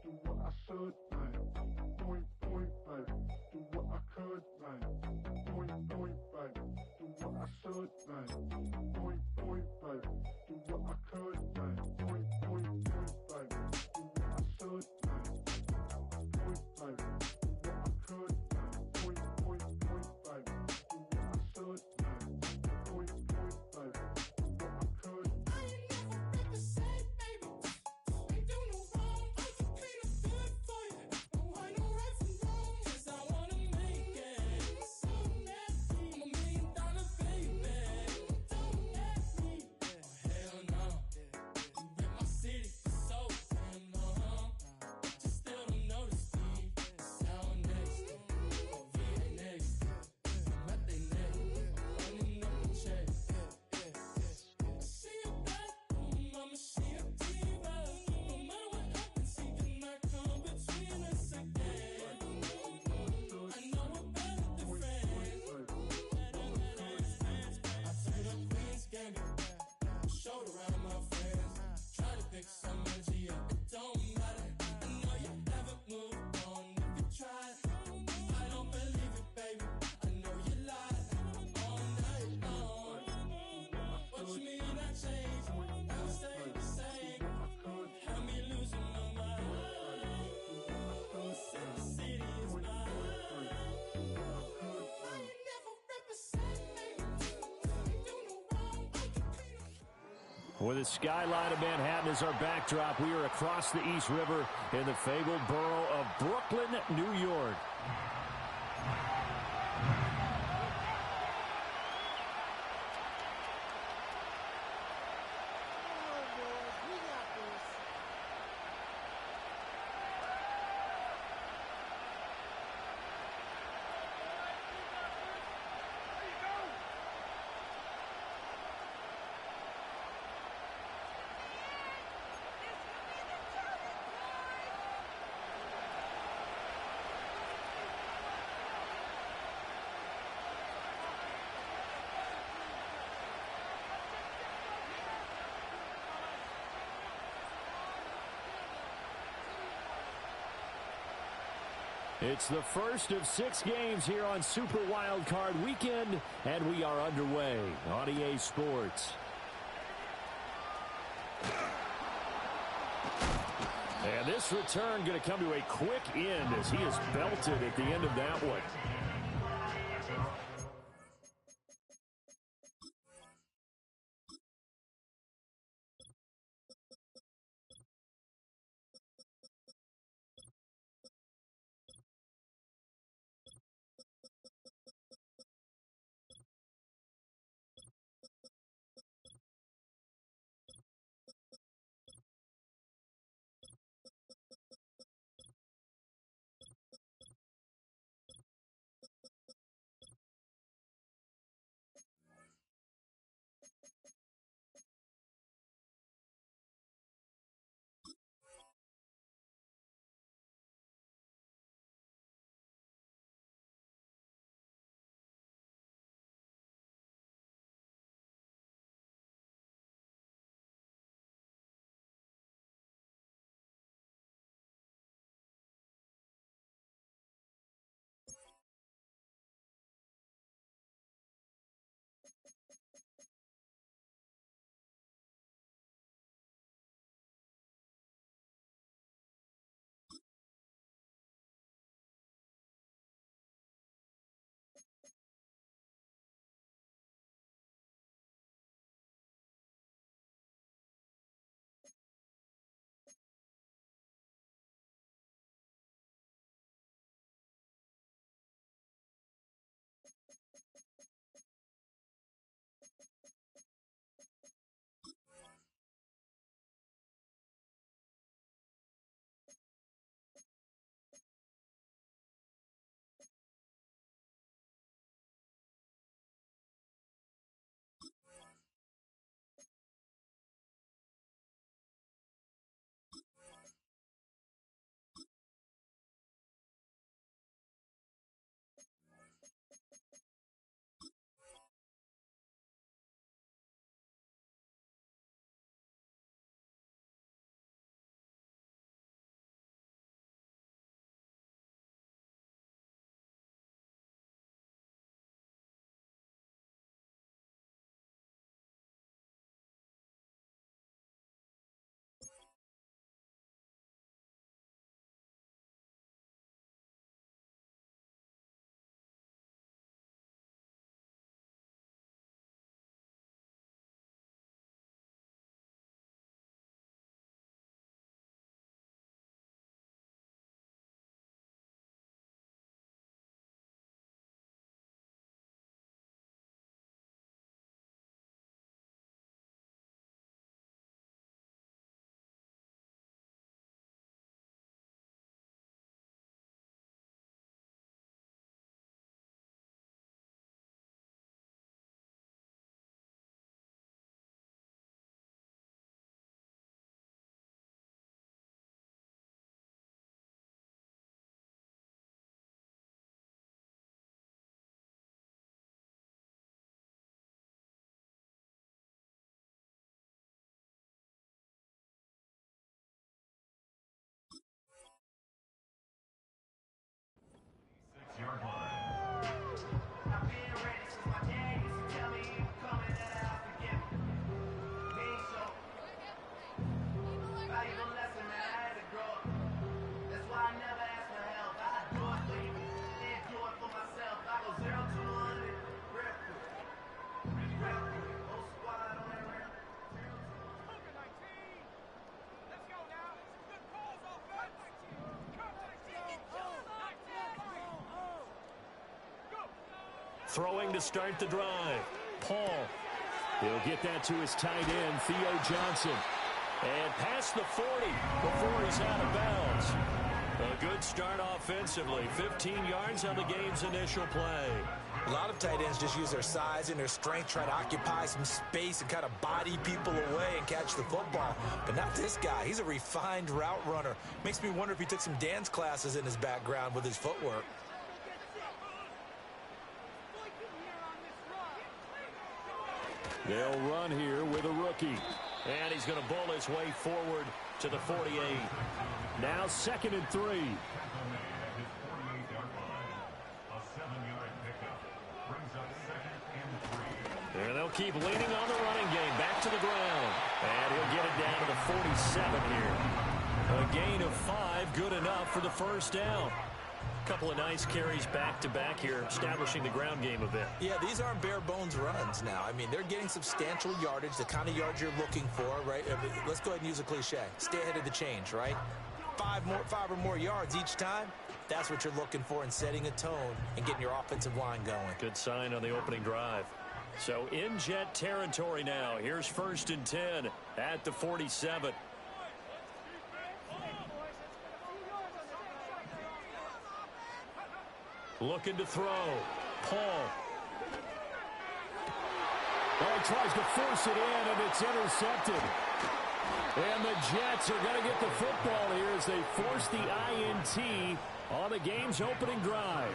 do what I should, man. Point, point, baby, do what I could, man. Point, point, baby, do what I should, man. Point, point, baby, do what I could, man. Point, point, point, baby, do what I should, man. Point, baby, do what I could, man. Point, point, point, baby, do what I should, man. Point, point, baby, do what I could. I ain't never represent, baby. Ain't do no wrong. I can clean up good for you. Oh, I know right from wrong. 'Cause I wanna make it. So nasty. I'm $1 million baby. Don't ask me. Oh, hell no. You rip my city for so damn long. Just still don't notice me. Sound next. Oh, VA next. I'm at they neck. Running up the check. She a bad woman, mama, she a diva. No matter what happens, she cannot come between us again. I know we're better than friends. I turned up Queen's Gambit, showed around my friends. Try to pick some energy up, it don't matter. I know you haven't moved on if you tried. I don't believe it, baby. I know you lied all night long. What you mean I changed? I stay the same. Had me losing my mind. City is mine. I ain't never represent, baby. Ain't do no wrong. I can clean up. With the skyline of Manhattan as our backdrop, we are across the East River in the fabled borough of Brooklyn, New York. It's the first of 6 games here on Super Wildcard Weekend, and we are underway on EA Sports. And this return going to come to a quick end as he is belted at the end of that one. throwing to start the drive. Paul. He'll get that to his tight end, Theo Johnson. And past the 40 before he's out of bounds. A good start offensively. 15 yards on the game's initial play. A lot of tight ends just use their size and their strength, try to occupy some space and kind of body people away and catch the football. But not this guy. He's a refined route runner. Makes me wonder if he took some dance classes in his background with his footwork. They'll run here with a rookie. And he's going to bull his way forward to the 48. Now 2nd and 3. And they'll keep leaning on the running game. Back to the ground. And he'll get it down to the 47 here. A gain of 5, good enough for the first down. Couple of nice carries back-to-back here, establishing the ground game a bit. Yeah, these aren't bare-bones runs now. I mean, they're getting substantial yardage, the kind of yards you're looking for, right? I mean, let's go ahead and use a cliche. Stay ahead of the change, right? 5 or more yards each time. That's what you're looking for in setting a tone and getting your offensive line going. Good sign on the opening drive. So in Jet territory now. Here's 1st and 10 at the 47. Looking to throw. Paul. Oh, he tries to force it in, and it's intercepted. And the Jets are going to get the football here as they force the INT on the game's opening drive.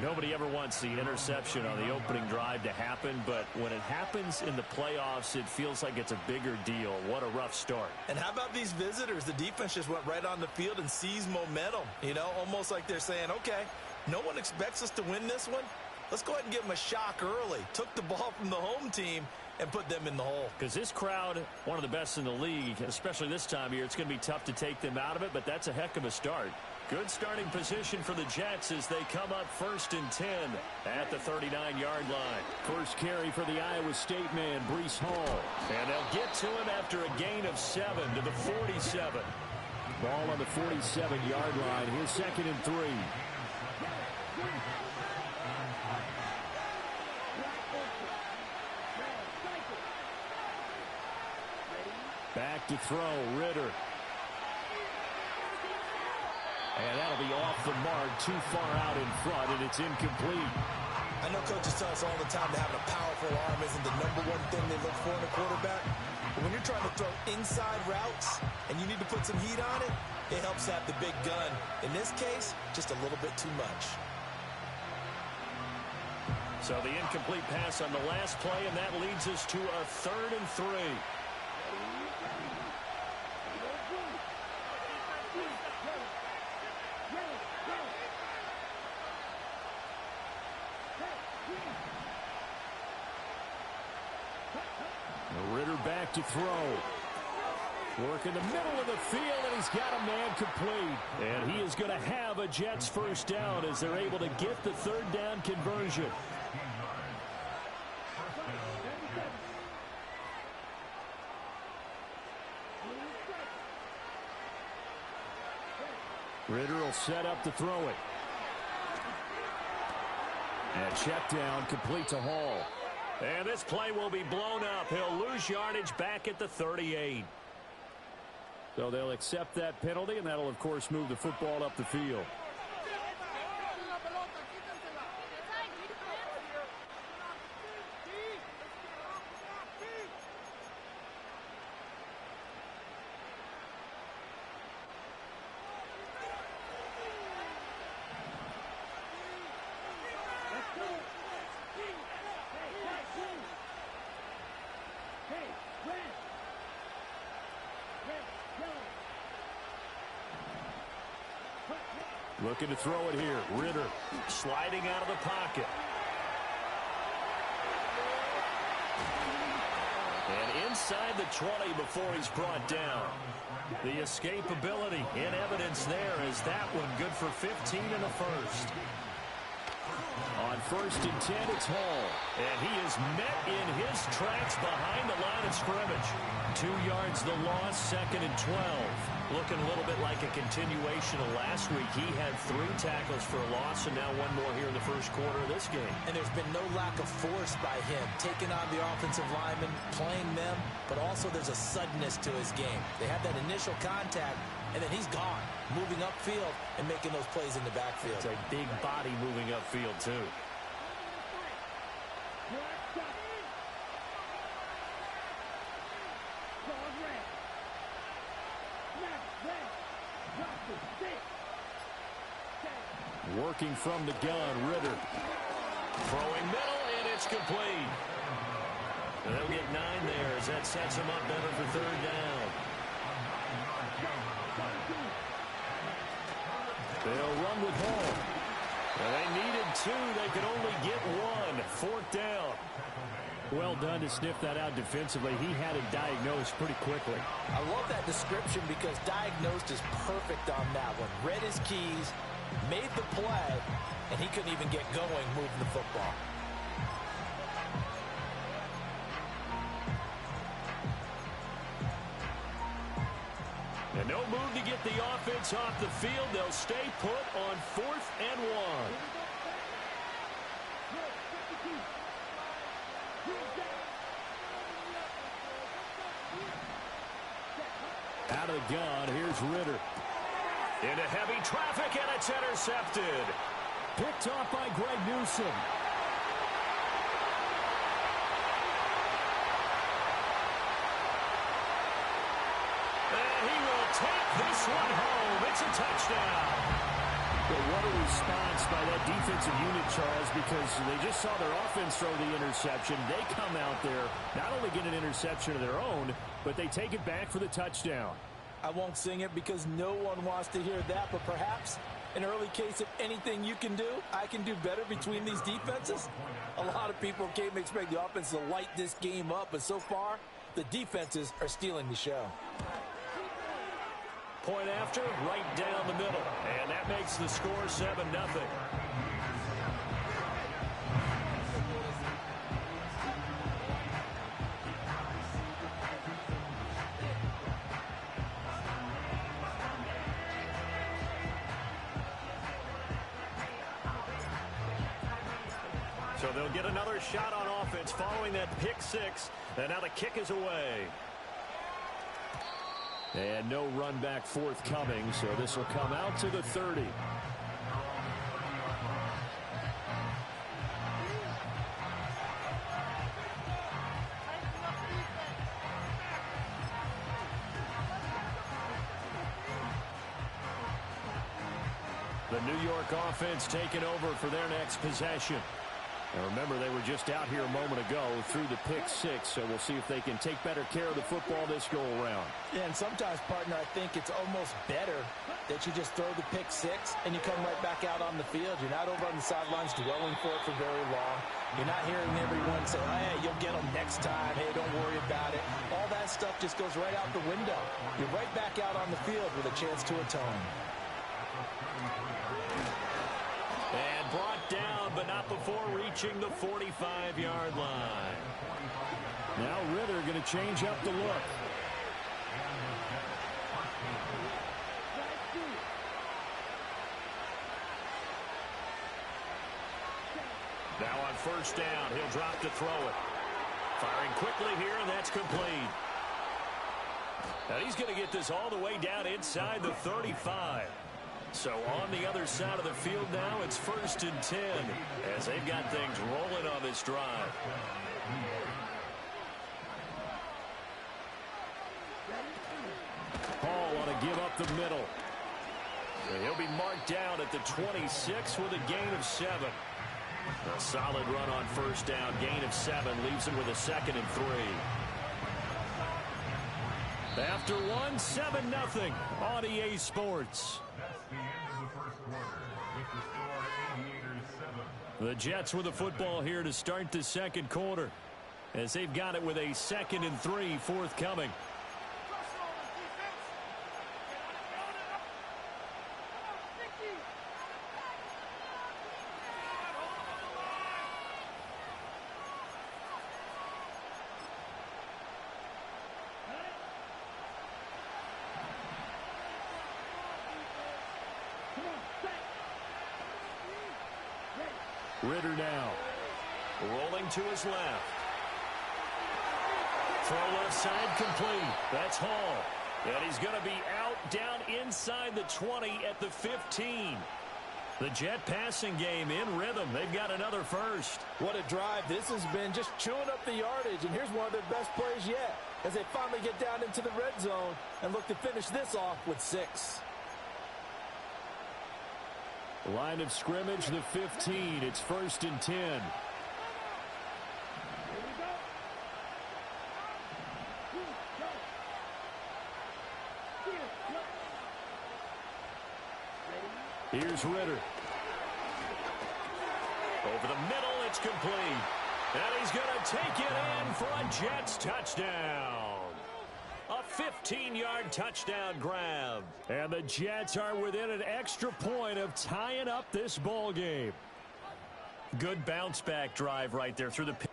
Nobody ever wants the interception on the opening drive to happen, but when it happens in the playoffs, it feels like it's a bigger deal. What a rough start. And how about these visitors? The defense just went right on the field and seized momentum. You know, almost like they're saying, okay, no one expects us to win this one. Let's go ahead and give them a shock early. Took the ball from the home team and put them in the hole. Because this crowd, one of the best in the league, especially this time of year, it's going to be tough to take them out of it, but that's a heck of a start. Good starting position for the Jets as they come up 1st and 10 at the 39-yard line. First carry for the Iowa State man, Breece Hall. And they'll get to him after a gain of 7 to the 47. Ball on the 47-yard line. Here's 2nd and 3. Back to throw, Ritter. And that'll be off the mark, too far out in front, and it's incomplete. I know coaches tell us all the time that having a powerful arm isn't the #1 thing they look for in a quarterback. But when you're trying to throw inside routes and you need to put some heat on it, it helps have the big gun. In this case, just a little bit too much. So the incomplete pass on the last play, and that leads us to a 3rd and 3. Ritter back to throw. Work in the middle of the field, and he's got a man complete. And he is going to have a Jets first down as they're able to get the 3rd down conversion. Ritter will set up to throw it. And check down, complete to Hall. And this play will be blown up. He'll lose yardage back at the 38. So they'll accept that penalty, and that'll, of course, move the football up the field. Looking to throw it here. Ritter sliding out of the pocket. And inside the 20 before he's brought down. The escapability in evidence there is that one good for 15 in the first. On 1st and 10, it's Hall. And he is met in his tracks behind the line of scrimmage. 2 yards the loss, 2nd and 12. Looking a little bit like a continuation of last week. He had 3 tackles for a loss, and now 1 more here in the first quarter of this game. And there's been no lack of force by him, taking on the offensive linemen, playing them, but also there's a suddenness to his game. They have that initial contact, and then he's gone, moving upfield and making those plays in the backfield. It's a big body moving upfield, too. Working from the gun, Ritter. Throwing middle, and it's complete. And they'll get 9 there as that sets them up better for 3rd down. They'll run with Hall. Well, they needed 2. They could only get 1. 4th down. Well done to sniff that out defensively. He had it diagnosed pretty quickly. I love that description because diagnosed is perfect on that one. Read his keys, made the play, and he couldn't even get going moving the football. And no move to get the offense off the field. They'll stay put on 4th and 1. Out of the gun, here's Ritter. Into heavy traffic, and it's intercepted. Picked off by Greg Newsom. And he will take this one home. It's a touchdown. But what a response by that defensive unit, Charles, because they just saw their offense throw the interception. They come out there, not only get an interception of their own, but they take it back for the touchdown. I won't sing it because no one wants to hear that, but perhaps an early case of anything you can do, I can do better between these defenses. A lot of people came to expect the offense to light this game up, but so far, the defenses are stealing the show. Point after, right down the middle. And that makes the score 7-0. So they'll get another shot on offense following that pick 6. And now the kick is away. And no run back forthcoming, so this will come out to the 30. The New York offense taking over for their next possession. Now remember, they were just out here a moment ago through the pick 6, so we'll see if they can take better care of the football this go-around. Yeah, and sometimes, partner, I think it's almost better that you just throw the pick 6 and you come right back out on the field. You're not over on the sidelines dwelling for it for very long. You're not hearing everyone say, oh, hey, you'll get them next time. Hey, don't worry about it. All that stuff just goes right out the window. You're right back out on the field with a chance to atone. And brought down, but not before reaching the 45-yard line. Now Ritter going to change up the look. Now on 1st down, he'll drop to throw it. Firing quickly here, and that's complete. Now he's going to get this all the way down inside the 35. So on the other side of the field now, it's 1st and 10 as they've got things rolling on this drive. Hall ought to give up the middle. And he'll be marked down at the 26 with a gain of 7. A solid run on 1st down, gain of 7, leaves him with a 2nd and 3. After 1, 7-0 on EA Sports. The Jets with the football here to start the 2nd quarter as they've got it with a 2nd and 3 forthcoming. Ritter now. Rolling to his left. Throw left side complete. That's Hall. And he's going to be out down inside the 20 at the 15. The Jet passing game in rhythm. They've got another first. What a drive. This has been just chewing up the yardage, and here's one of their best plays yet as they finally get down into the red zone and look to finish this off with 6. Line of scrimmage, the 15. It's 1st and 10. Here's Ritter. Over the middle, it's complete. And he's going to take it in for a Jets touchdown. A 15-yard touchdown grab. And the Jets are within an extra point of tying up this ball game. Good bounce-back drive right there through the pit.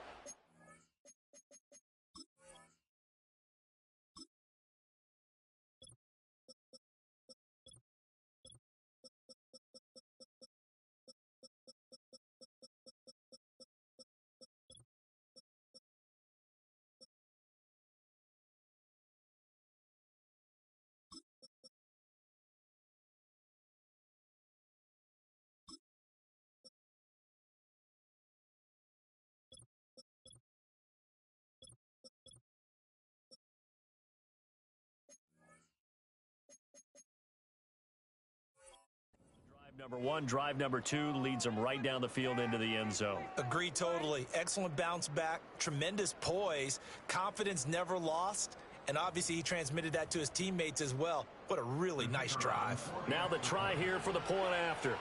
Number one, drive number 2 leads them right down the field into the end zone. Agree totally. Excellent bounce back, tremendous poise, confidence never lost, and obviously he transmitted that to his teammates as well. What a really nice drive. Now the try here for the point after.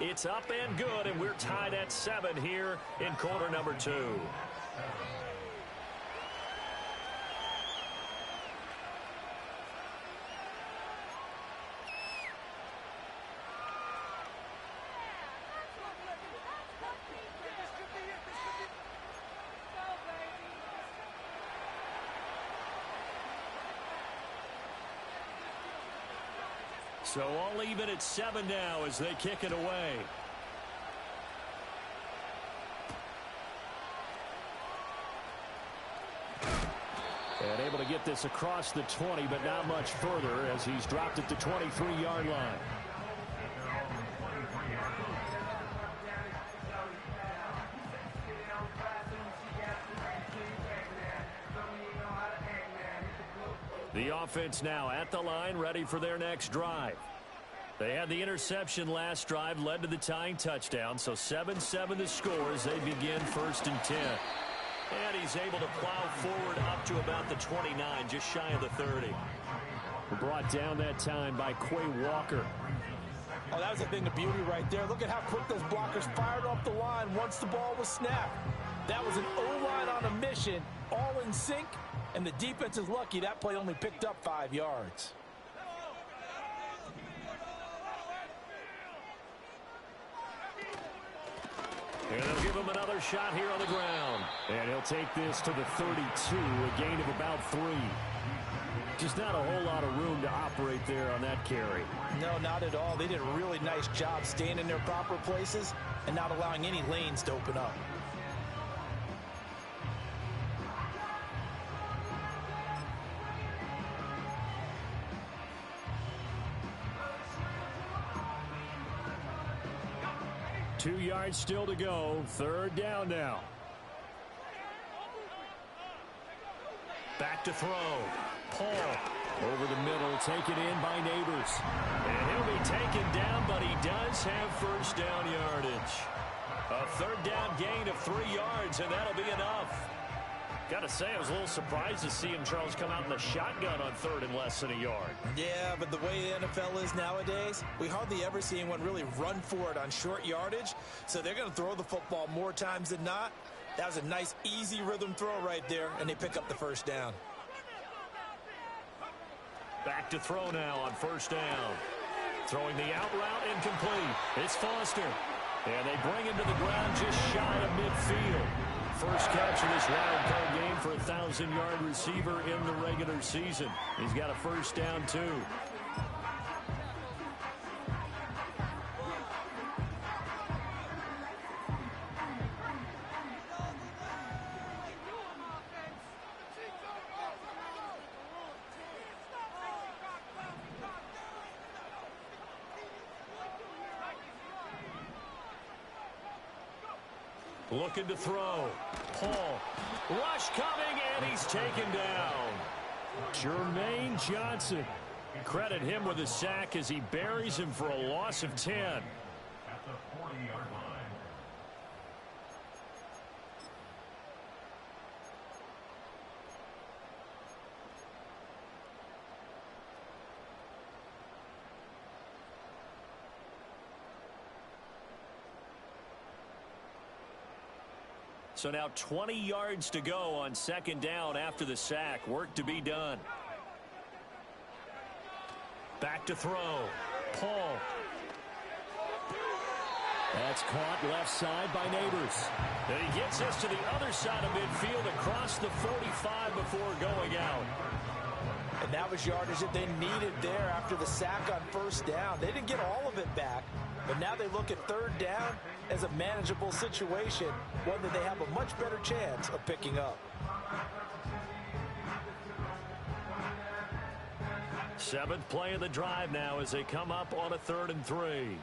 It's up and good, and we're tied at 7 here in quarter number 2. So all even at 7 now as they kick it away. And able to get this across the 20, but not much further as he's dropped it to 23-yard line. The offense now at the line, ready for their next drive. They had the interception last drive, led to the tying touchdown, so 7-7 the score as they begin 1st and 10. And he's able to plow forward up to about the 29, just shy of the 30. Brought down that time by Quay Walker. Oh, that was a thing of beauty right there. Look at how quick those blockers fired off the line once the ball was snapped. That was an O-line on a mission, all in sync. And the defense is lucky that play only picked up 5 yards. And they'll give him another shot here on the ground. And he'll take this to the 32, a gain of about 3. Just not a whole lot of room to operate there on that carry. No, not at all. They did a really nice job staying in their proper places and not allowing any lanes to open up. Two yards still to go. 3rd down now. Back to throw. Paul over the middle, taken in by Neighbors. And he'll be taken down, but he does have 1st down yardage. A 3rd down gain of 3 yards, and that'll be enough. Got to say, I was a little surprised to see him, Charles, come out in the shotgun on 3rd and less than a yard. Yeah, but the way the NFL is nowadays, we hardly ever see anyone really run for it on short yardage. So they're going to throw the football more times than not. That was a nice, easy rhythm throw right there, and they pick up the 1st down. Back to throw now on 1st down. Throwing the out route incomplete. It's Foster. And they bring him to the ground just shy of midfield. First catch of this wild card game for a 1,000-yard receiver in the regular season. He's got a 1st down, too. Looking to throw. Paul. Rush coming, and he's taken down. Jermaine Johnson. Credit him with a sack as he buries him for a loss of 10. At the 40-yard line. So now 20 yards to go on second down after the sack. Work to be done. Back to throw. Paul. That's caught left side by Neighbors. And he gets us to the other side of midfield across the 45 before going out. And that was yardage that they needed there after the sack on first down. They didn't get all of it back, but now they look at third down as a manageable situation, one that they have a much better chance of picking up. Seventh play of the drive now as they come up on a 3rd and 3.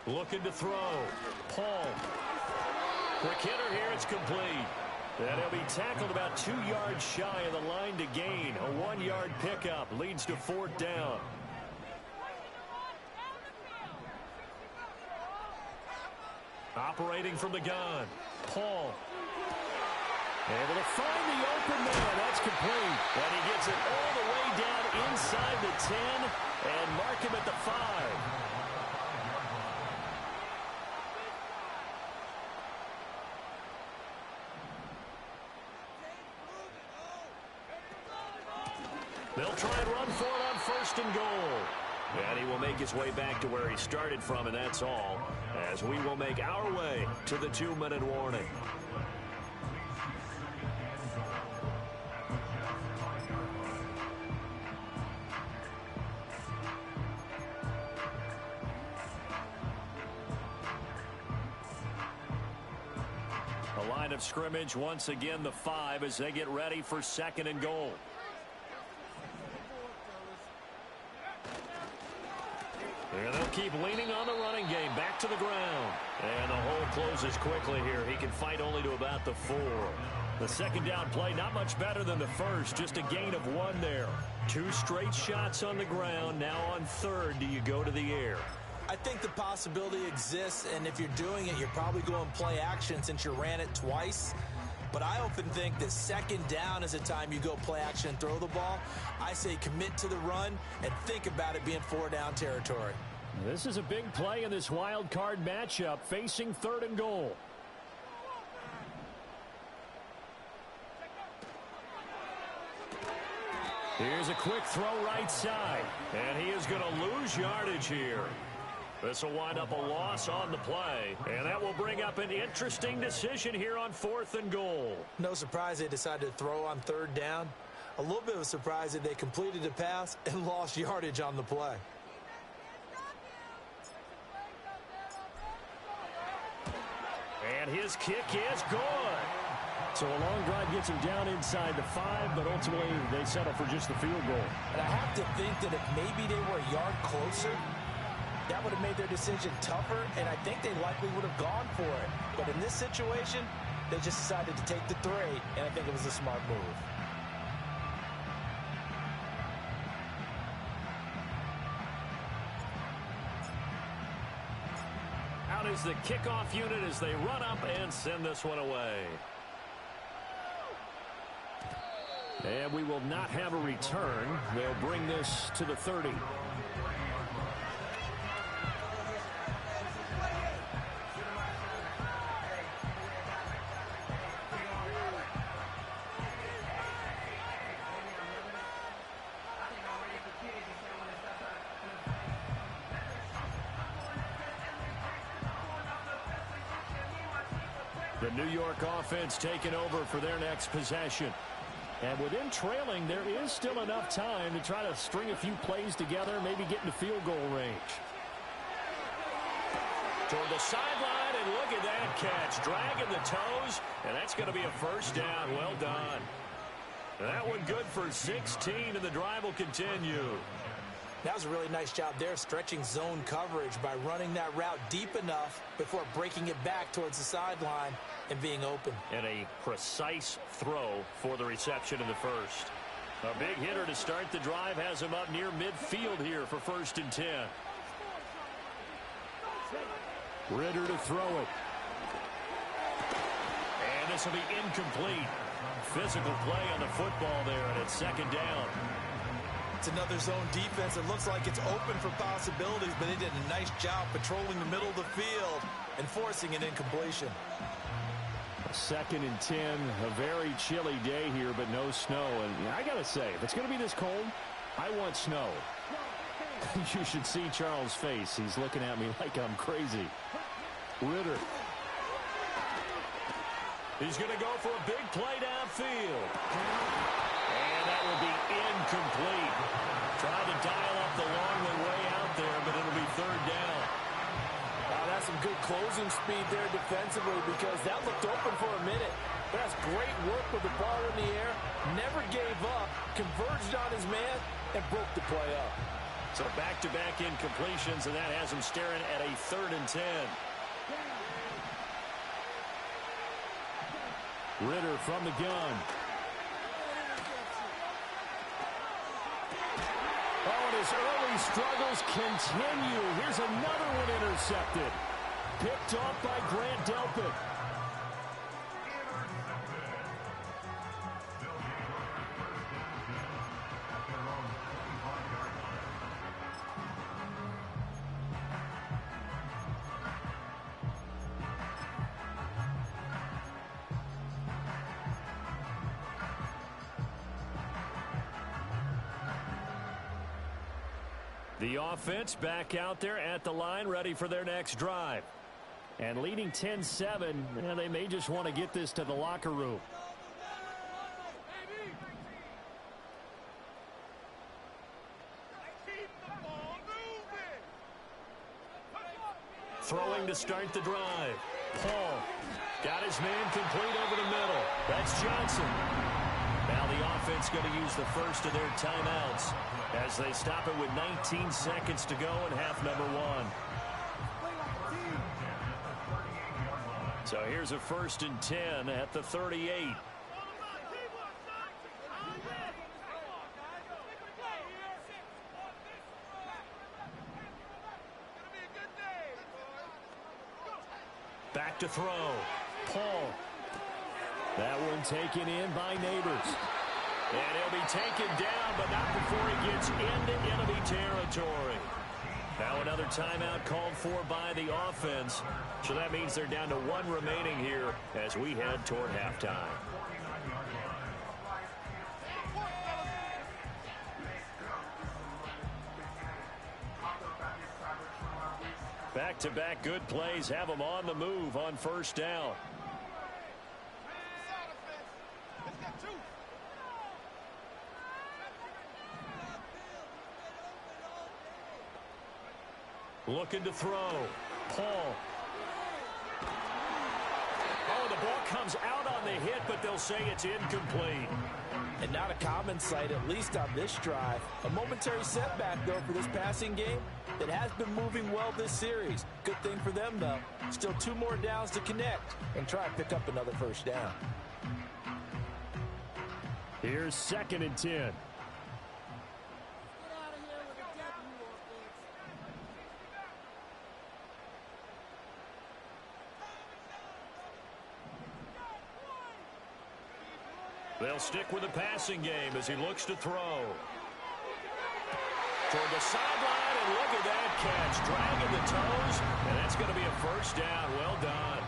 Looking to throw. Paul. Quick hitter here. It's complete. And he'll be tackled about 2 yards shy of the line to gain. A 1-yard pickup leads to 4th down. Operating from the gun. Paul. Able to find the open man. That's complete. And he gets it all the way down inside the 10 and mark him at the 5. They'll try and run for it on 1st and goal. And he will make his way back to where he started from, and that's all, as we will make our way to the 2-minute warning. A line of scrimmage, once again the 5 as they get ready for 2nd and goal. And they'll keep leaning on the running game. Back to the ground. And the hole closes quickly here. He can fight only to about the 4. The second down play, not much better than the first. Just a gain of 1 there. 2 straight shots on the ground. Now on 3rd, do you go to the air? I think the possibility exists, and if you're doing it, you're probably going play action since you ran it twice. But I often think that 2nd down is a time you go play action and throw the ball. I say commit to the run and think about it being 4-down territory. This is a big play in this wild card matchup, facing 3rd and goal. Here's a quick throw right side, and he is going to lose yardage here. This will wind up a loss on the play, and that will bring up an interesting decision here on 4th and goal. No surprise they decided to throw on 3rd down. A little bit of a surprise that they completed the pass and lost yardage on the play. And his kick is good. So a long drive gets him down inside the 5, but ultimately they settle for just the field goal. And I have to think that if maybe they were a yard closer, that would have made their decision tougher, and I think they likely would have gone for it. But in this situation, they just decided to take the 3, and I think it was a smart move. Out is the kickoff unit as they run up and send this one away. And we will not have a return. They'll bring this to the 30. The New York offense taking over for their next possession. And with them trailing, there is still enough time to try to string a few plays together, maybe get into field goal range. Toward the sideline, and look at that catch. Dragging the toes, and that's going to be a 1st down. Well done. That one good for 16, and the drive will continue. That was a really nice job there, stretching zone coverage by running that route deep enough before breaking it back towards the sideline and being open. And a precise throw for the reception in the first. A big hitter to start the drive has him up near midfield here for 1st and 10. Ritter to throw it. And this will be incomplete. Physical play on the football there, and it's 2nd down. It's another zone defense. It looks like it's open for possibilities, but they did a nice job patrolling the middle of the field and forcing an incompletion. 2nd and 10, a very chilly day here, but no snow. And I got to say, if it's going to be this cold, I want snow. You should see Charles' face. He's looking at me like I'm crazy. Ritter. He's going to go for a big play downfield. And that will be incomplete. Trying to dial up the long way out there, but it'll be 3rd down. That's some good closing speed there defensively, because that looked open for a minute. But that's great work with the ball in the air. Never gave up, converged on his man, and broke the play up. So back-to-back incompletions, and that has him staring at a 3rd and 10. Ritter from the gun. Oh, and his early struggles continue. Here's another one intercepted. Picked off by Grant Delpit. The offense back out there at the line, ready for their next drive. And leading 10-7, they may just want to get this to the locker room. Throwing to start the drive. Paul got his man complete over the middle. That's Johnson. Now the offense going to use the first of their timeouts as they stop it with 19 seconds to go in half number 1. So here's a 1st and 10 at the 38. Back to throw. Paul. That one taken in by Neighbors. And he'll be taken down, but not before he gets into enemy territory. Now another timeout called for by the offense. So that means they're down to 1 remaining here as we head toward halftime. Back-to-back good plays have them on the move on 1st down. Looking to throw. Paul. Oh, the ball comes out on the hit, but they'll say it's incomplete. And not a common sight, at least on this drive. A momentary setback, though, for this passing game that has been moving well this series. Good thing for them, though. Still 2 more downs to connect and try and pick up another 1st down. Here's 2nd and 10. They'll stick with the passing game as he looks to throw. Toward the sideline, and look at that catch. Dragging the toes, and that's going to be a 1st down. Well done.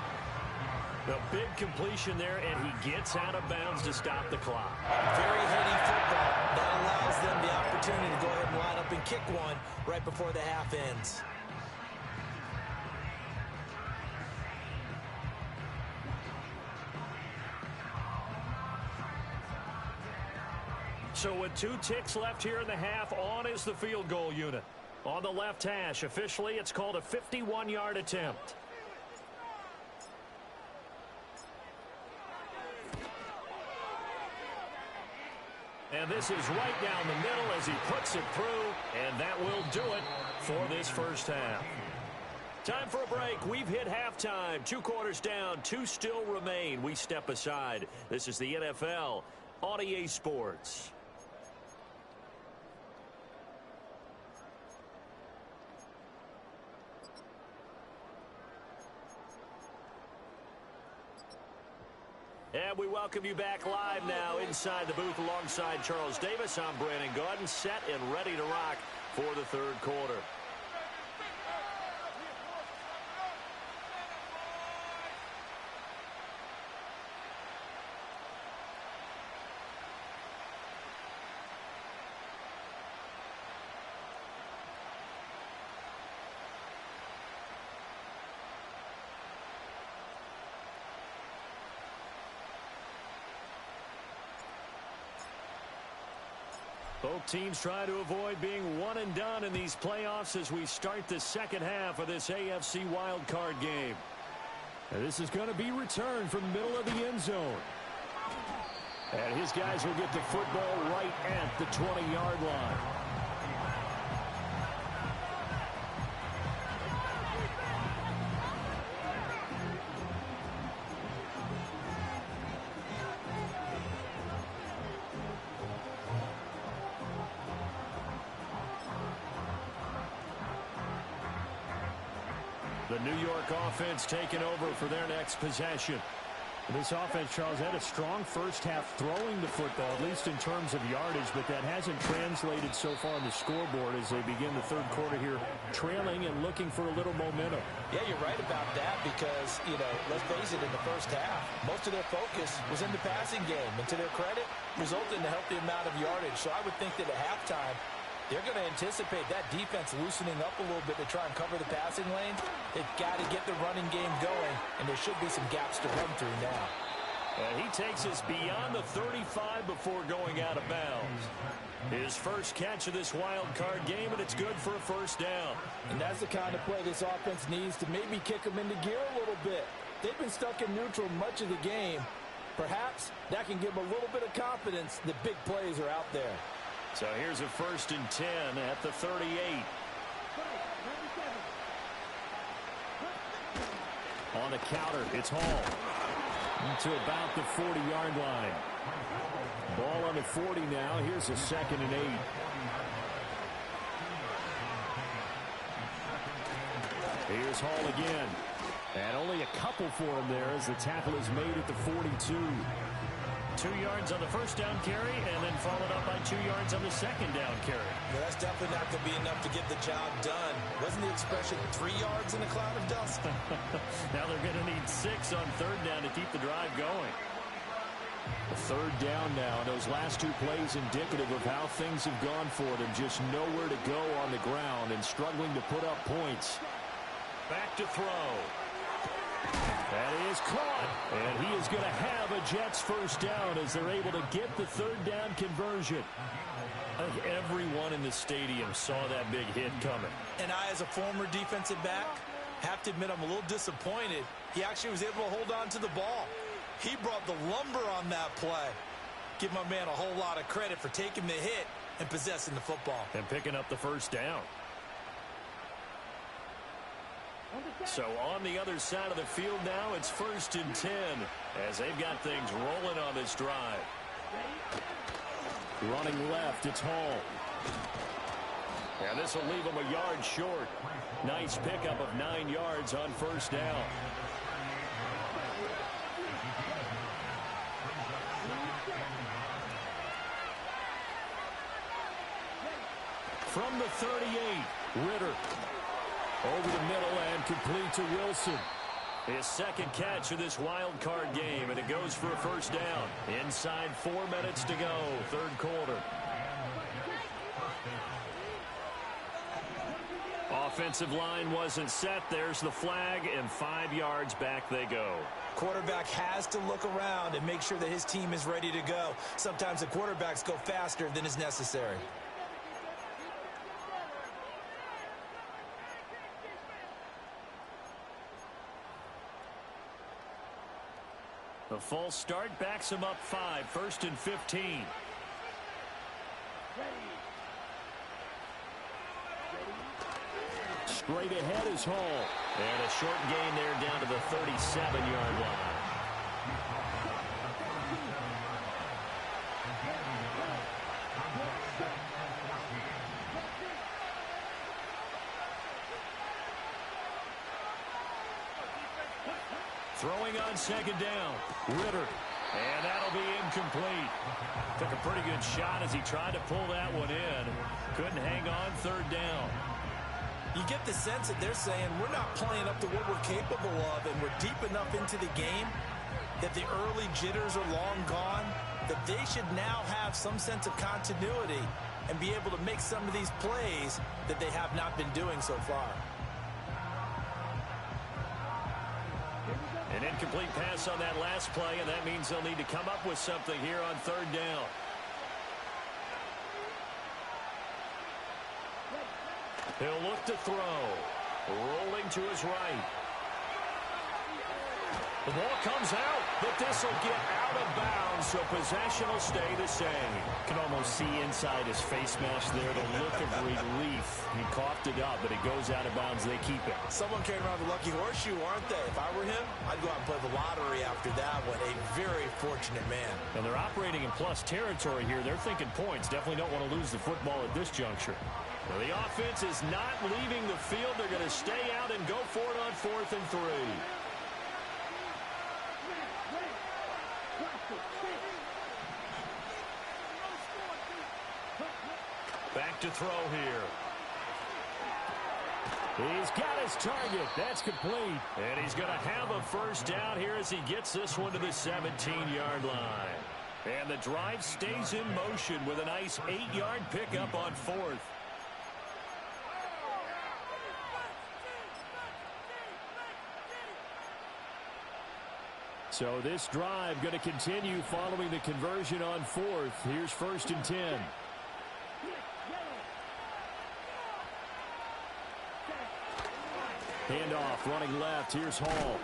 The big completion there, and he gets out of bounds to stop the clock. Very heady football. That allows them the opportunity to go ahead and line up and kick one right before the half ends. So with 2 ticks left here in the half, on is the field goal unit. On the left hash, officially it's called a 51-yard attempt. And this is right down the middle as he puts it through, and that will do it for this first half. Time for a break. We've hit halftime. 2 quarters down, 2 still remain. We step aside. This is the NFL on EA Sports. And we welcome you back live now inside the booth alongside Charles Davis. I'm Brandon Gaudin, set and ready to rock for the third quarter. Both teams try to avoid being one and done in these playoffs as we start the second half of this AFC wildcard game. And this is going to be returned from the middle of the end zone. And his guys will get the football right at the 20-yard line. The New York offense taking over for their next possession. This offense, Charles, had a strong first half throwing the football, at least in terms of yardage, but that hasn't translated so far on the scoreboard as they begin the third quarter here, trailing and looking for a little momentum. Yeah, you're right about that because, let's face it, in the first half, most of their focus was in the passing game. And to their credit, resulted in a healthy amount of yardage. So I would think that at halftime, they're going to anticipate that defense loosening up a little bit to try and cover the passing lane. They've got to get the running game going, and there should be some gaps to run through now. And he takes us beyond the 35 before going out of bounds. His first catch of this wild card game, and it's good for a first down. And that's the kind of play this offense needs to maybe kick them into gear a little bit. They've been stuck in neutral much of the game. Perhaps that can give them a little bit of confidence that big plays are out there. So here's a 1st and 10 at the 38. On the counter, it's Hall to about the 40-yard line. Ball on the 40 now. Here's a 2nd and 8. Here's Hall again. And only a couple for him there as the tackle is made at the 42. 2 yards on the first down carry, and then followed up by 2 yards on the second down carry. Yeah, that's definitely not going to be enough to get the job done. Wasn't the expression 3 yards in a cloud of dust? Now they're going to need 6 on third down to keep the drive going. The third down now. Those last 2 plays indicative of how things have gone for them. Just nowhere to go on the ground and struggling to put up points. Back to throw. That is caught, and he is going to have a Jets first down as they're able to get the third down conversion. I think everyone in the stadium saw that big hit coming. And I, as a former defensive back, have to admit I'm a little disappointed. He actually was able to hold on to the ball. He brought the lumber on that play. Give my man a whole lot of credit for taking the hit and possessing the football. And picking up the first down. So on the other side of the field now, it's 1st and 10 as they've got things rolling on this drive. Running left, it's Hall. And this will leave him a yard short. Nice pickup of 9 yards on first down. From the 38, Ritter. Over the middle and complete to Wilson. His second catch of this wild card game, and it goes for a first down. Inside 4 minutes to go, third quarter. Offensive line wasn't set. There's the flag, and 5 yards back they go. Quarterback has to look around and make sure that his team is ready to go. Sometimes the quarterbacks go faster than is necessary. The false start backs him up 5, 1st and 15. Straight ahead is Hall. And a short gain there down to the 37-yard line. Throwing on second down. Ritter. And that'll be incomplete. Took a pretty good shot as he tried to pull that one in. Couldn't hang on third down. You get the sense that they're saying we're not playing up to what we're capable of, and we're deep enough into the game that the early jitters are long gone, that they should now have some sense of continuity and be able to make some of these plays that they have not been doing so far. An incomplete pass on that last play, and that means they'll need to come up with something here on third down. He'll look to throw. Rolling to his right. The ball comes out, but this will get out of bounds, so possession will stay the same. Can almost see inside his face mask there the look of relief. He coughed it up, but it goes out of bounds. They keep it. Someone carrying around the lucky horseshoe, aren't they? If I were him, I'd go out and play the lottery after that one. A very fortunate man. And they're operating in plus territory here. They're thinking points. Definitely don't want to lose the football at this juncture. Well, the offense is not leaving the field. They're going to stay out and go for it on 4th and 3. Back to throw here. He's got his target. That's complete. And he's going to have a first down here as he gets this one to the 17-yard line. And the drive stays in motion with a nice 8-yard pickup on 4th. So this drive going to continue following the conversion on 4th. Here's 1st and 10. Handoff running left. Here's Hall.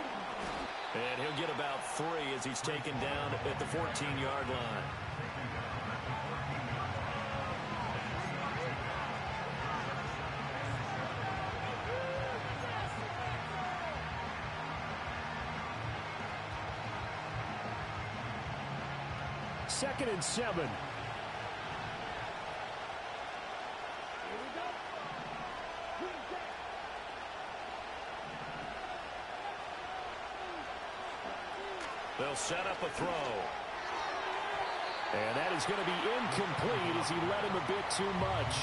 And he'll get about 3 as he's taken down at the 14-yard line. Second and 7. They'll set up a throw. And that is going to be incomplete as he led him a bit too much.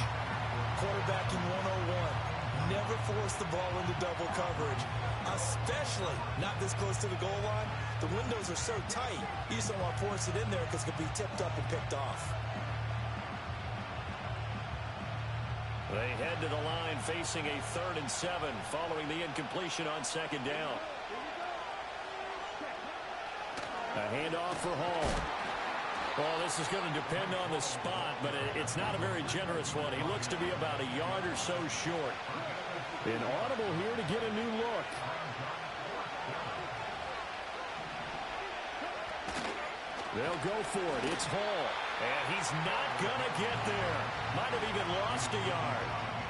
Quarterbacking 101. Never force the ball into double coverage, especially not this close to the goal line. The windows are so tight, you just don't want to force it in there because it could be tipped up and picked off. They head to the line facing a 3rd and 7 following the incompletion on second down. A handoff for Hall. Well, this is going to depend on the spot, but it's not a very generous one. He looks to be about a yard or so short. An audible here to get a new look. They'll go for it. It's Hall. And he's not going to get there. Might have even lost a yard.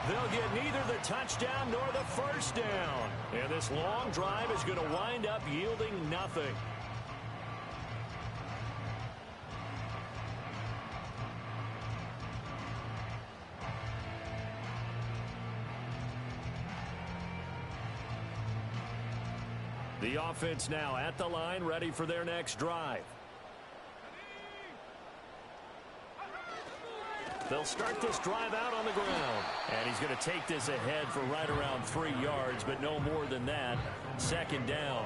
They'll get neither the touchdown nor the first down. And this long drive is going to wind up yielding nothing. The offense now at the line, ready for their next drive. They'll start this drive out on the ground. And he's going to take this ahead for right around 3 yards, but no more than that. Second down.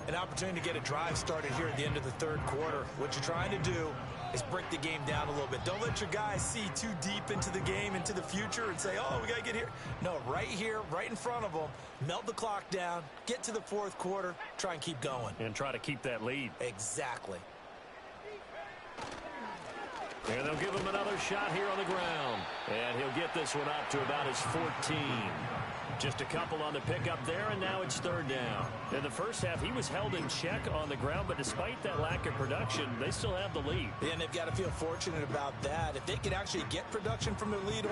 An opportunity to get a drive started here at the end of the 3rd quarter. What you're trying to do is break the game down a little bit. Don't let your guys see too deep into the game, into the future, and say, oh, we got to get here. No, right here, right in front of them, melt the clock down, get to the 4th quarter, try and keep going. And try to keep that lead. Exactly. And they'll give him another shot here on the ground. And he'll get this one up to about his 14. Just a couple on the pickup there, and now it's third down. In the first half, he was held in check on the ground, but despite that lack of production, they still have the lead. And they've got to feel fortunate about that. If they can actually get production from the lead.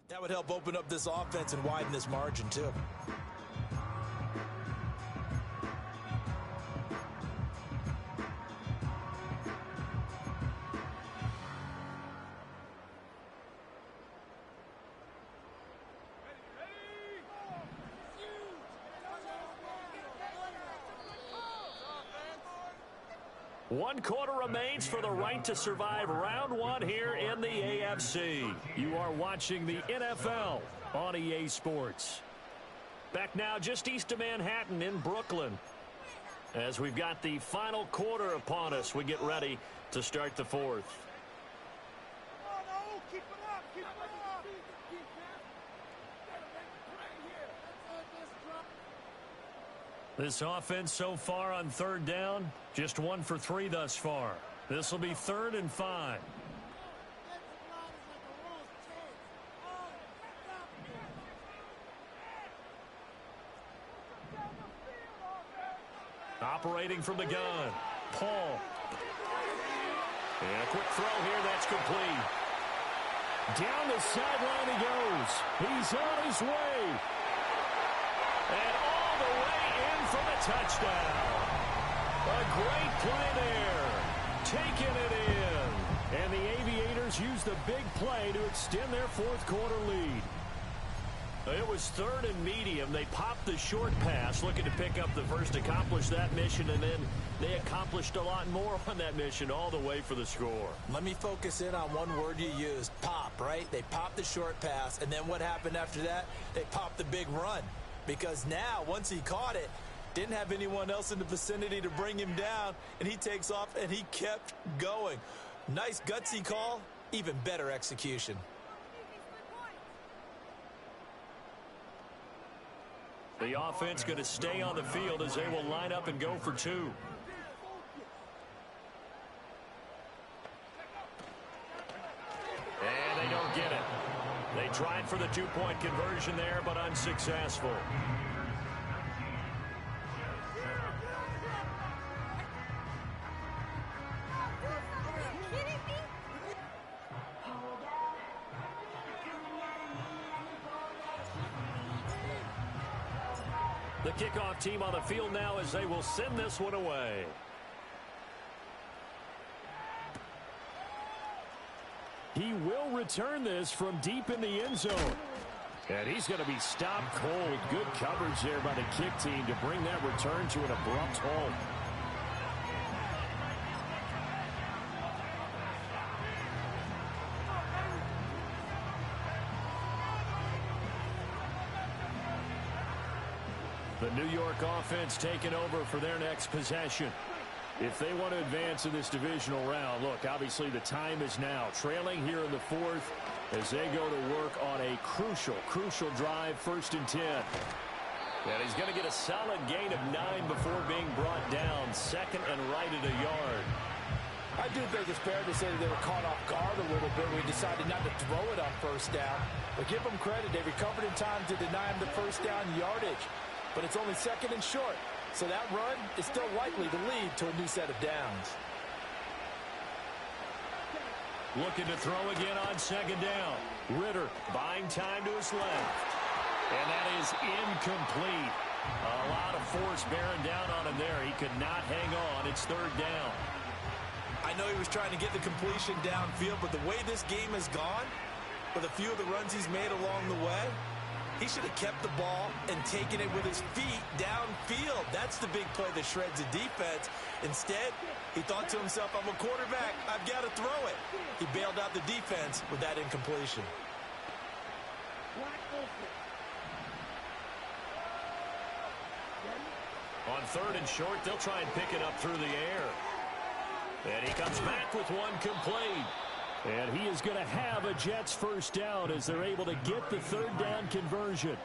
That would help open up this offense and widen this margin, too. One quarter remains for the right to survive round one here in the AFC. You are watching the NFL on EA Sports. Back now just east of Manhattan in Brooklyn. As we've got the final quarter upon us, we get ready to start the fourth. This offense so far on third down, just 1 for 3 thus far. This will be 3rd and 5. Operating from the gun, Paul. And a quick throw here, that's complete. Down the sideline he goes. He's on his way. And all the way in for the touchdown. A great play there. Taking it in. And the Aviators use the big play to extend their fourth quarter lead. It was 3rd and medium. They popped the short pass, looking to pick up the first, accomplish that mission, and then they accomplished a lot more on that mission all the way for the score. Let me focus in on one word you used, pop, right? They popped the short pass, and then what happened after that? They popped the big run. Because now, once he caught it, didn't have anyone else in the vicinity to bring him down, and he takes off, and he kept going. Nice gutsy call, even better execution. The offense going to stay on the field as they will line up and go for 2. And they don't get it. They tried for the 2-point conversion there, but unsuccessful. The kickoff team on the field now as they will send this one away. He will return this from deep in the end zone. And he's going to be stopped cold. Good coverage there by the kick team to bring that return to an abrupt halt. The New York offense taking over for their next possession. If they want to advance in this divisional round, look, obviously the time is now. Trailing here in the fourth as they go to work on a crucial drive, 1st and 10. And he's going to get a solid gain of 9 before being brought down. 2nd and right at a yard. I do think it's fair to say that they were caught off guard a little bit. We decided not to throw it on 1st down. But give them credit. They recovered in time to deny him the 1st down yardage. But it's only 2nd and short. So that run is still likely to lead to a new set of downs. Looking to throw again on 2nd down. Ritter buying time to his left. And that is incomplete. A lot of force bearing down on him there. He could not hang on. It's 3rd down. I know he was trying to get the completion downfield, but the way this game has gone, with a few of the runs he's made along the way, he should have kept the ball and taken it with his feet downfield. That's the big play that shreds the defense. Instead, he thought to himself, I'm a quarterback, I've got to throw it. He bailed out the defense with that incompletion. On on 3rd and short. They'll try and pick it up through the air. And he comes back with one complete. And he is going to have a Jets first down as they're able to get the 3rd down conversion.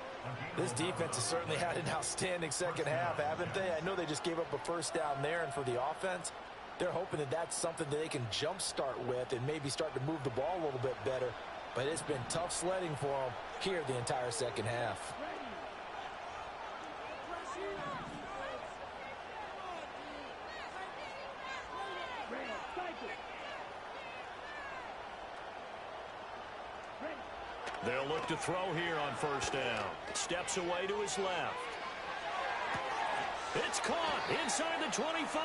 This defense has certainly had an outstanding second half, haven't they? I know they just gave up a first down there, and for the offense, they're hoping that that's something that they can jumpstart with and maybe start to move the ball a little bit better. But it's been tough sledding for them here the entire second half. They'll look to throw here on 1st down. Steps away to his left. It's caught inside the 25.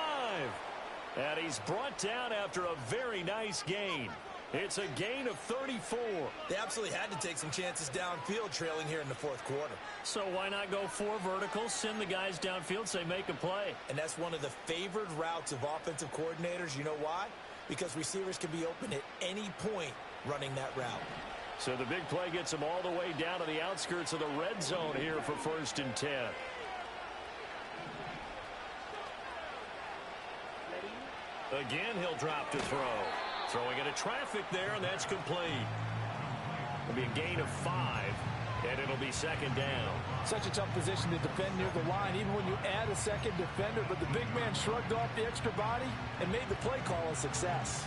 And he's brought down after a very nice gain. It's a gain of 34. They absolutely had to take some chances downfield trailing here in the 4th quarter. So why not go 4 verticals, send the guys downfield, say make a play. And that's one of the favored routes of offensive coordinators. You know why? Because receivers can be open at any point running that route. So the big play gets him all the way down to the outskirts of the red zone here for 1st and 10. Again, he'll drop to throw. Throwing into traffic there, and that's complete. It'll be a gain of 5, and it'll be 2nd down. Such a tough position to defend near the line, even when you add a second defender, but the big man shrugged off the extra body and made the play call a success.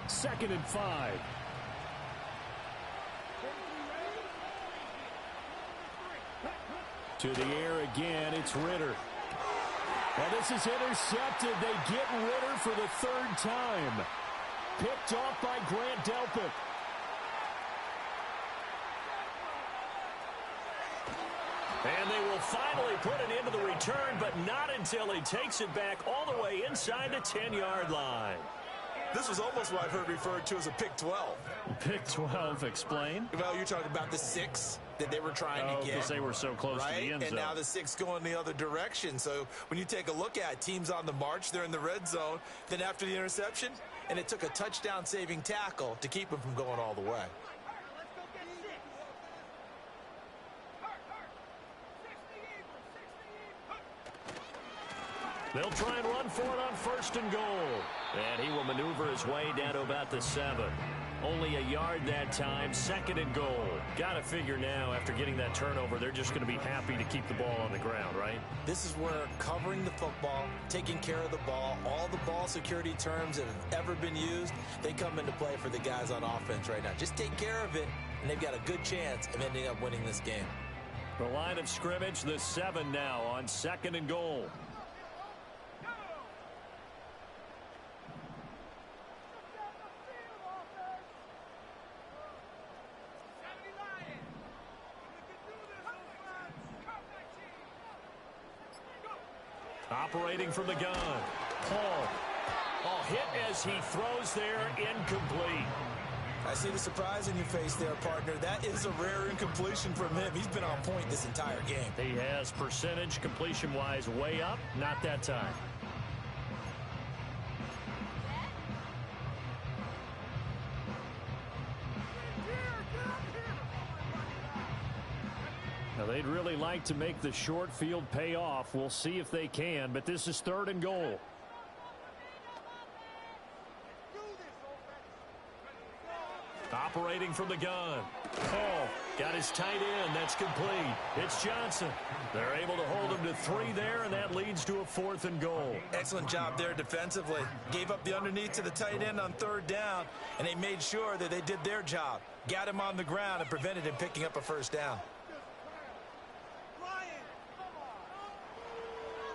Second and 5. To the air again, it's Ritter. And this is intercepted. They get Ritter for the 3rd time. Picked off by Grant Delpit. And they will finally put it into the return, but not until he takes it back all the way inside the 10-yard line. This was almost what I've heard referred to as a pick 12. Pick 12, explain. Well, you're talking about the 6 that they were trying to get. Because they were so close to the end zone. And now the 6 going the other direction. So when you take a look at teams on the march, they're in the red zone. Then after the interception, and it took a touchdown-saving tackle to keep them from going all the way. They'll try and run for it on 1st and goal. And he will maneuver his way down to about the 7. Only a yard that time, 2nd and goal. Got to figure now, after getting that turnover, they're just going to be happy to keep the ball on the ground, right? This is where covering the football, taking care of the ball, all the ball security terms that have ever been used, they come into play for the guys on offense right now. Just take care of it, and they've got a good chance of ending up winning this game. The line of scrimmage, the 7 now on 2nd and goal. Operating from the gun. Paul. Oh, hit as he throws there, incomplete. I see the surprise in your face there, partner. That is a rare incompletion from him. He's been on point this entire game. He has percentage completion-wise way up. Not that time. Now, they'd really like to make the short field pay off. We'll see if they can, but this is 3rd and goal. Operating from the gun. Paul got his tight end. That's complete. It's Johnson. They're able to hold him to 3 there, and that leads to a 4th and goal. Excellent job there defensively. Gave up the underneath to the tight end on 3rd down, and they made sure that they did their job. Got him on the ground and prevented him picking up a 1st down.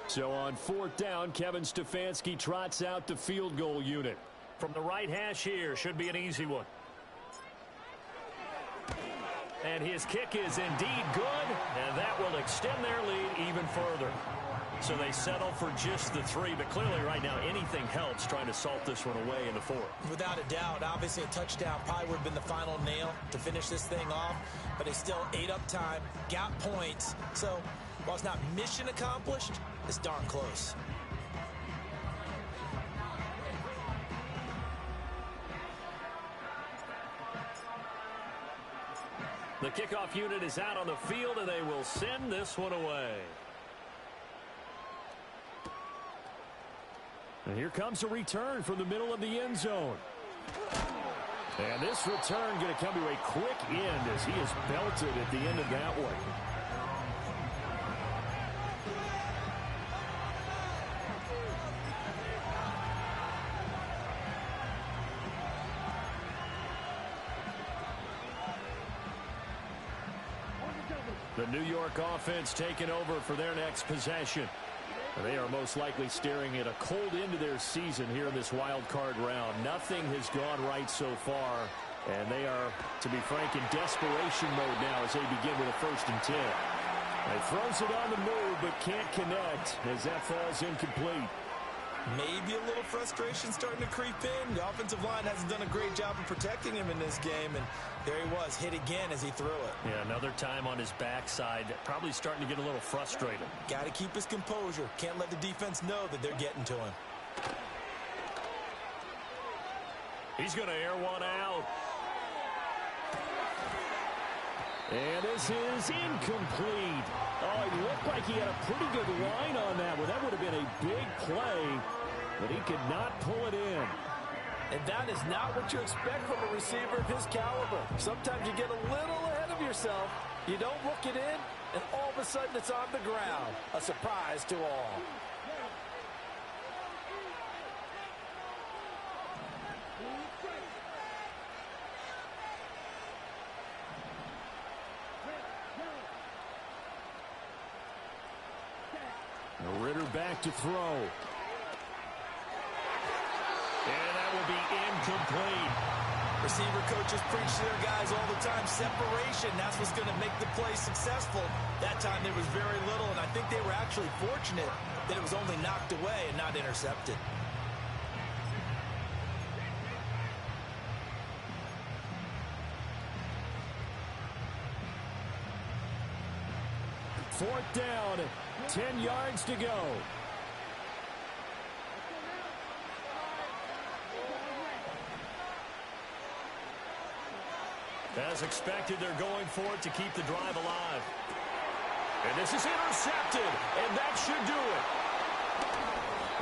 So on 4th down, Kevin Stefanski trots out the field goal unit. From the right hash here, should be an easy one. And his kick is indeed good, and that will extend their lead even further. So they settle for just the 3, but clearly right now anything helps trying to salt this one away in the 4th. Without a doubt, obviously a touchdown probably would have been the final nail to finish this thing off, but they still ate up time, got points. So while it's not mission accomplished, it's darn close. The kickoff unit is out on the field, and they will send this one away. And here comes a return from the middle of the end zone. And this return going to come to a quick end as he is belted at the end of that one. The New York offense taking over for their next possession. They are most likely staring at a cold end to their season here in this wild card round. Nothing has gone right so far, and they are, to be frank, in desperation mode now as they begin with a 1st and 10. He throws it on the move but can't connect as that falls incomplete. Maybe a little frustration starting to creep in. The offensive line hasn't done a great job of protecting him in this game, and there he was, hit again as he threw it. Yeah, another time on his backside, probably starting to get a little frustrated. Got to keep his composure. Can't let the defense know that they're getting to him. He's going to air one out. And this is incomplete. Oh, he looked like he had a pretty good line on that one. That would have been a big play, but he could not pull it in. And that is not what you expect from a receiver of his caliber. Sometimes you get a little ahead of yourself. You don't look it in, and all of a sudden it's on the ground. A surprise to all. Ritter back to throw. And that will be incomplete. Receiver coaches preach to their guys all the time. Separation, that's what's going to make the play successful. That time there was very little, and I think they were actually fortunate that it was only knocked away and not intercepted. Fourth down, 10 yards to go. As expected, they're going for it to keep the drive alive. And this is intercepted, and that should do it.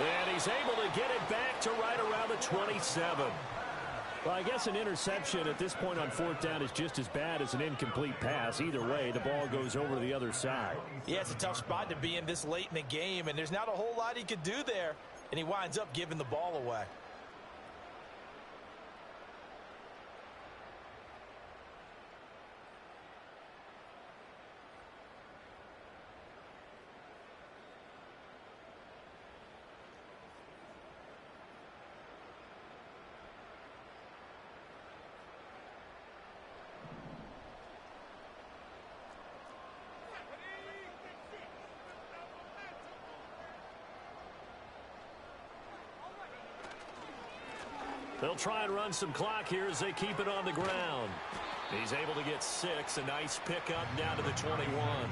And he's able to get it back to right around the 27. Well, I guess an interception at this point on 4th down is just as bad as an incomplete pass. Either way, the ball goes over to the other side. Yeah, it's a tough spot to be in this late in the game, and there's not a whole lot he could do there, and he winds up giving the ball away. They'll try and run some clock here as they keep it on the ground. He's able to get 6. A nice pickup down to the 21.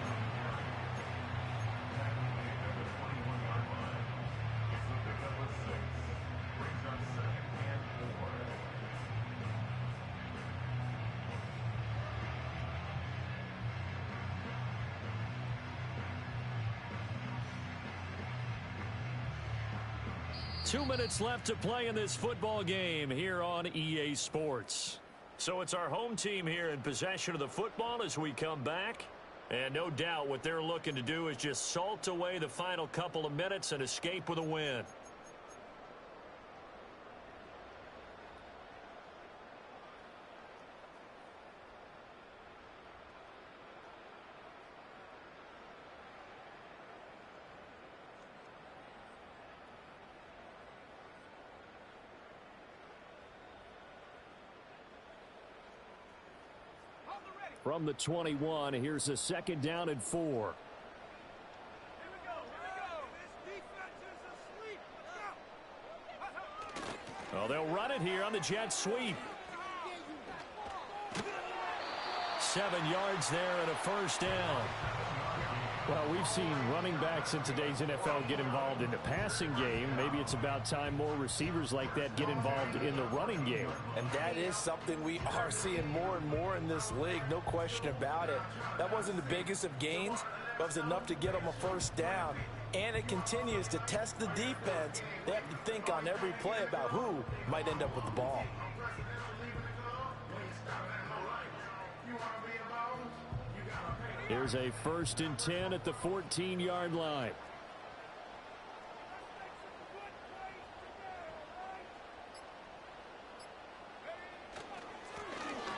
Two minutes left to play in this football game here on EA Sports. So it's our home team here in possession of the football as we come back. And no doubt what they're looking to do is just salt away the final couple of minutes and escape with a win. From the 21, here's a 2nd down and 4. Well, they'll run it here on the jet sweep. 7 yards there and a 1st down. Well, we've seen running backs in today's NFL get involved in the passing game. Maybe it's about time more receivers like that get involved in the running game. And that is something we are seeing more and more in this league, no question about it. That wasn't the biggest of gains, but it was enough to get them a first down. And it continues to test the defense. They have to think on every play about who might end up with the ball. Here's a 1st and 10 at the 14-yard line.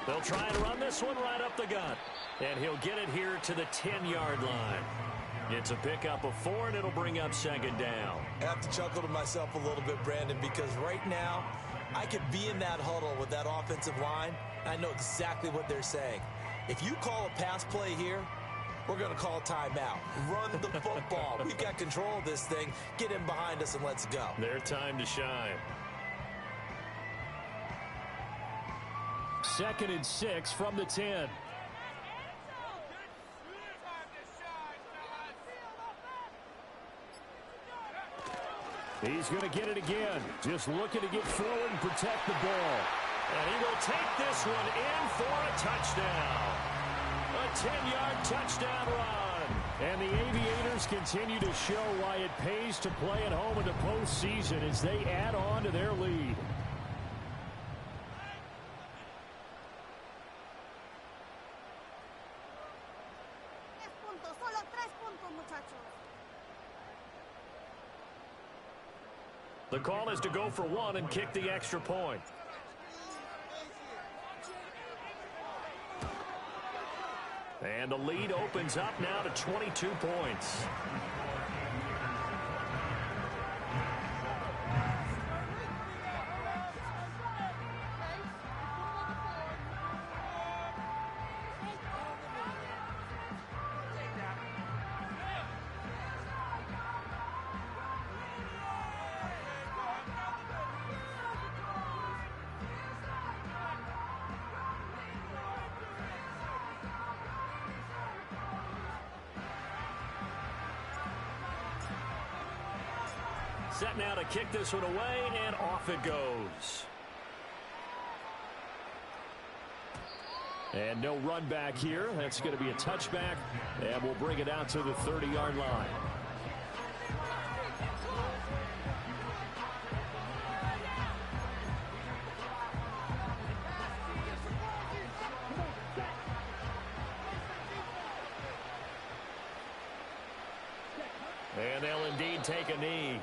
They'll try and run this one right up the gut. And he'll get it here to the 10-yard line. It's a pickup of 4, and it'll bring up 2nd down. I have to chuckle to myself a little bit, Brandon, because right now I could be in that huddle with that offensive line, and I know exactly what they're saying. If you call a pass play here, we're going to call timeout. Run the football. We've got control of this thing. Get in behind us and let's go. Their time to shine. 2nd and 6 from the 10. He's going to get it again. Just looking to get forward and protect the ball. And he will take this one in for a touchdown. A 10-yard touchdown run. And the Aviators continue to show why it pays to play at home in the postseason as they add on to their lead. The call is to go for 1 and kick the extra point. And the lead opens up now to 22 points. Set now to kick this one away, and off it goes. And no run back here. That's going to be a touchback, and we'll bring it out to the 30-yard line. And they'll indeed take a knee.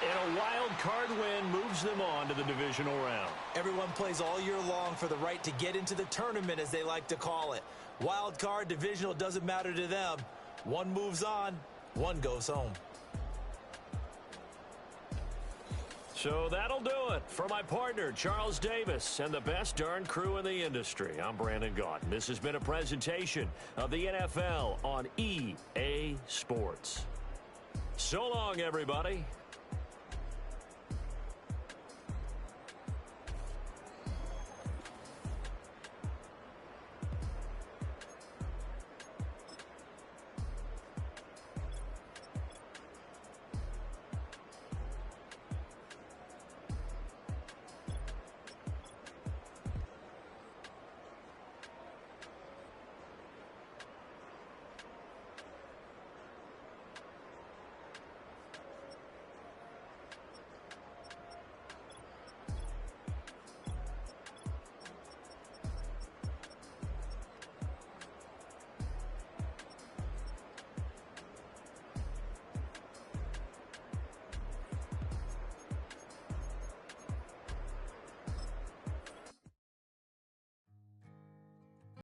And a wild card win moves them on to the divisional round. Everyone plays all year long for the right to get into the tournament, as they like to call it. Wild card, divisional, doesn't matter to them. One moves on, one goes home. So that'll do it for my partner, Charles Davis, and the best darn crew in the industry. I'm Brandon Gaudin. This has been a presentation of the NFL on EA Sports. So long, everybody.